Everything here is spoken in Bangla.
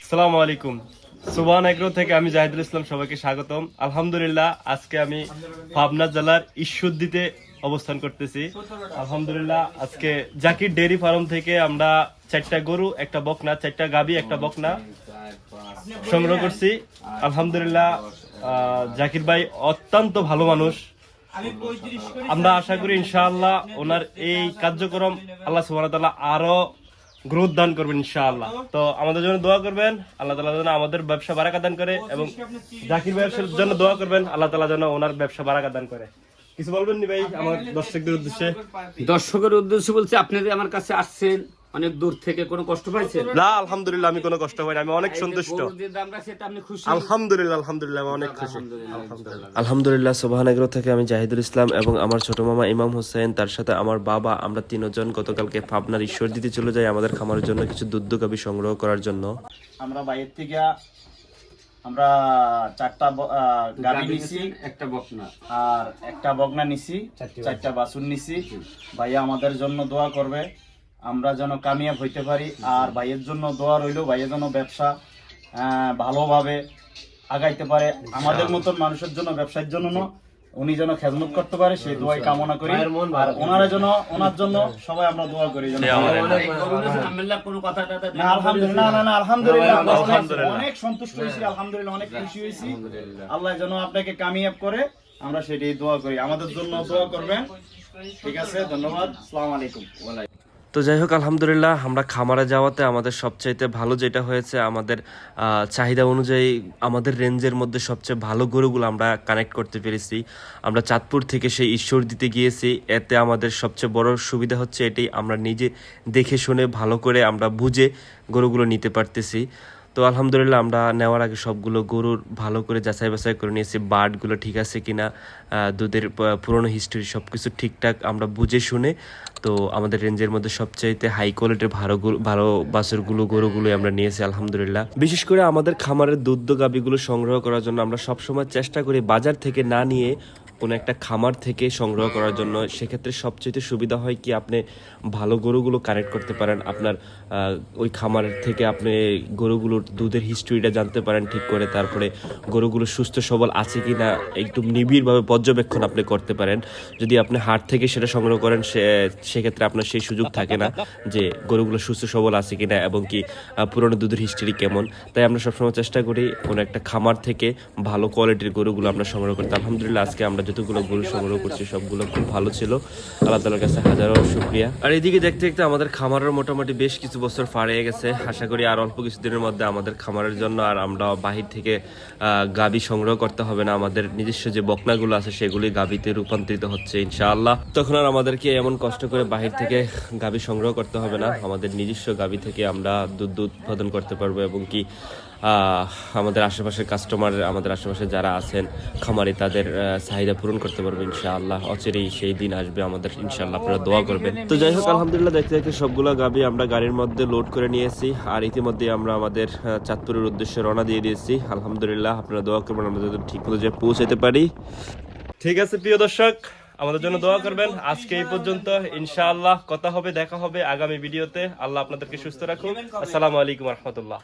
আসসালামু আলাইকুম। সুবহান এগ্রো থেকে আমি জাহিদুল ইসলাম, সবাইকে স্বাগতম। আলহামদুলিল্লাহ, আজকে আমি পাবনা জেলার ঈশ্বরদীতে অবস্থান করতেছি। আলহামদুলিল্লাহ, আজকে জাকির ডেইরি ফার্ম থেকে আমরা 4টা গরু, একটা বকনা, 4টা গাবি, একটা বকনা সংগ্রহ করছি। আলহামদুলিল্লাহ, জাকির ভাই অত্যন্ত ভালো মানুষ। আমরা আশা করি ইনশাআল্লাহ ওনার এই কার্যক্রম আল্লাহ সুবহানাহু ওয়া তাআলা আরো গ্রোথ দান করবেন ইনশাআল্লাহ। তো আমাদের জন্য দোয়া করবেন, আল্লাহ তাআলা যেন আমাদের ব্যবসা বারাকা দান করে, এবং জাকির ভাইয়ের জন্য দোয়া করবেন, আল্লাহ তাআলা যেন ওনার ব্যবসা বারাকা দান করে। কিছু বলবেন নি ভাই আমার দর্শকদের উদ্দেশ্যে? দর্শকের উদ্দেশ্যে বলছি, আপনারা আমার কাছে আসছেন অনেক দূর থেকে, কোনো কষ্ট পাইছেন? না, আলহামদুলিল্লাহ আমি কোনো কষ্ট পাইনি, আমি অনেক সন্তুষ্ট। আলহামদুলিল্লাহ, আলহামদুলিল্লাহ আমি অনেক খুশি। আলহামদুলিল্লাহ, সুবহান এগ্রো থেকে আমি জাহিদুল ইসলাম এবং আমার ছোট মামা ইমাম হোসেন, তার সাথে আমার বাবা, আমরা 3 জন গতকালকে পাবনার ঈশ্বরদীতে চলে যাই আমাদের খামারের জন্য কিছু দুধ গাভী সংগ্রহ করার জন্য। আমরা বাইরের থেকে আমরা 4টা গাভী নিছি, একটা বকনা আর একটা বকনা নিছি, 4টা বাছুর নিছি। ভাইয়া আমাদের জন্য দোয়া করবে, আমরা যেন কামিয়াব হইতে পারি। আর ভাইয়ের জন্য দোয়া রইল, ভাইয়ের জন্য ব্যবসা ভালোভাবে আগাইতে পারে। আমাদের মতন মানুষের জন্য, ব্যবসার জন্য না, উনি যেন খেদমত করতে পারে, সেই দোয়াই কামনা করি। আর ওনার জন্য সবাই আমরা দোয়া করি যেন। আলহামদুলিল্লাহ, অনেক সন্তুষ্ট হয়েছি, আলহামদুলিল্লাহ অনেক খুশি হয়েছি। আল্লাহ যেন আপনাকে কামিয়াব করে, আমরা সেটাই দোয়া করি। আমাদের জন্য দোয়া করবেন, ঠিক আছে? ধন্যবাদ, আসসালামু আলাইকুম। তো যাই হোক, আলহামদুলিল্লাহ আমরা খামারে যাওয়াতে আমাদের সবচাইতে ভালো যেটা হয়েছে, আমাদের চাহিদা অনুযায়ী আমাদের রেঞ্জের মধ্যে সবচেয়ে ভালো গরুগুলো আমরা কানেক্ট করতে পেরেছি। আমরা চাঁদপুর থেকে সেই ঈশ্বরদীতে গিয়েছি, এতে আমাদের সবচেয়ে বড় সুবিধা হচ্ছে এটাই, আমরা নিজে দেখে শুনে ভালো করে আমরা বুঝে গরুগুলো নিতে পারতেছি। তো আলহামদুলিল্লাহ, আমরা নেওয়ার আগে সবগুলো গরুর ভালো করে যাচাই বাছাই করে নিয়েছি, বার্ডগুলো ঠিক আছে কিনা, দুধের পুরনো হিস্ট্রি সব কিছু ঠিকঠাক আমরা বুঝে শুনে। তো আমাদের রেঞ্জের মধ্যে সবচাইতে হাই কোয়ালিটির ভালো বাছুরগুলো, গরুগুলো আমরা নিয়েছি আলহামদুলিল্লাহ। বিশেষ করে আমাদের খামারের দুধ গাভীগুলো সংগ্রহ করার জন্য আমরা সবসময় চেষ্টা করি বাজার থেকে না নিয়ে কোনো একটা খামার থেকে সংগ্রহ করার জন্য। সেক্ষেত্রে সবচেয়ে সুবিধা হয় কি, আপনি ভালো গরুগুলো কানেক্ট করতে পারেন, আপনার ওই খামার থেকে আপনি গরুগুলোর দুধের হিস্ট্রিটা জানতে পারেন ঠিক করে, তারপরে গরুগুলো সুস্থ সবল আছে কি না একটু নিবিড়ভাবে পর্যবেক্ষণ আপনি করতে পারেন। যদি আপনি হাট থেকে সেটা সংগ্রহ করেন, সেক্ষেত্রে আপনার সেই সুযোগ থাকে না যে গরুগুলো সুস্থ সবল আছে কিনা এবং কি পুরনো দুধের হিস্ট্রি কেমন। তাই আমরা সবসময় চেষ্টা করি কোনো একটা খামার থেকে ভালো কোয়ালিটির গরুগুলো আমরা সংগ্রহ করতে। আলহামদুলিল্লাহ, আজকে আমরা যতগুলো গরু সংগ্রহ করছি সবগুলো খুব ভালো ছিল, আল্লাহ তাআলার কাছে হাজারো শুকরিয়া। আর এদিকে দেখতে দেখতে আমাদের খামারের মোটামুটি বেশ কিছু বছর পার হয়ে গেছে। আশা করি আর অল্প কিছুদিনের মধ্যে আমাদের খামারের জন্য আর আমরা বাহির থেকে গাভী সংগ্রহ করতে হবে না। আমাদের নিজস্ব যে বকনাগুলো আছে সেগুলি গাভীতে রূপান্তরিত হচ্ছে ইনশাআল্লাহ। তখন আর আমাদেরকে এমন কষ্ট করে বাহির থেকে গাভী সংগ্রহ করতে হবে না, আমাদের নিজস্ব গাভী থেকে আমরা দুধ উৎপাদন করতে পারবো, এবং কি আমাদের আশেপাশের কাস্টমার, আমাদের আশেপাশে যারা আছেন খামারে, তাদের চাহিদা পূরণ করতে পারবো ইনশাআল্লাহ। অচিরেই সেই দিন আসবে আমাদের, ইনশাআল্লাহ আপনারা দোয়া করবেন। তো যাই হোক, আলহামদুলিল্লাহ দেখতে দেখতে সবগুলো গাভী আমরা গাড়ির মধ্যে লোড করে নিয়েছি, আর ইতিমধ্যে আমরা আমাদের চাঁদপুরের উদ্দেশ্যে রওনা দিয়ে দিয়েছি। আলহামদুলিল্লাহ, আপনারা দোয়া করবেন আমরা যাতে ঠিক মতো পৌঁছাতে পারি। ঠিক আছে প্রিয় দর্শক, আমাদের জন্য দোয়া করবেন। আজকে এই পর্যন্ত, ইনশাআল্লাহ কথা হবে, দেখা হবে আগামী ভিডিওতে। আল্লাহ আপনাদেরকে সুস্থ রাখুন। আসসালামু আলাইকুম ওয়া রাহমাতুল্লাহ।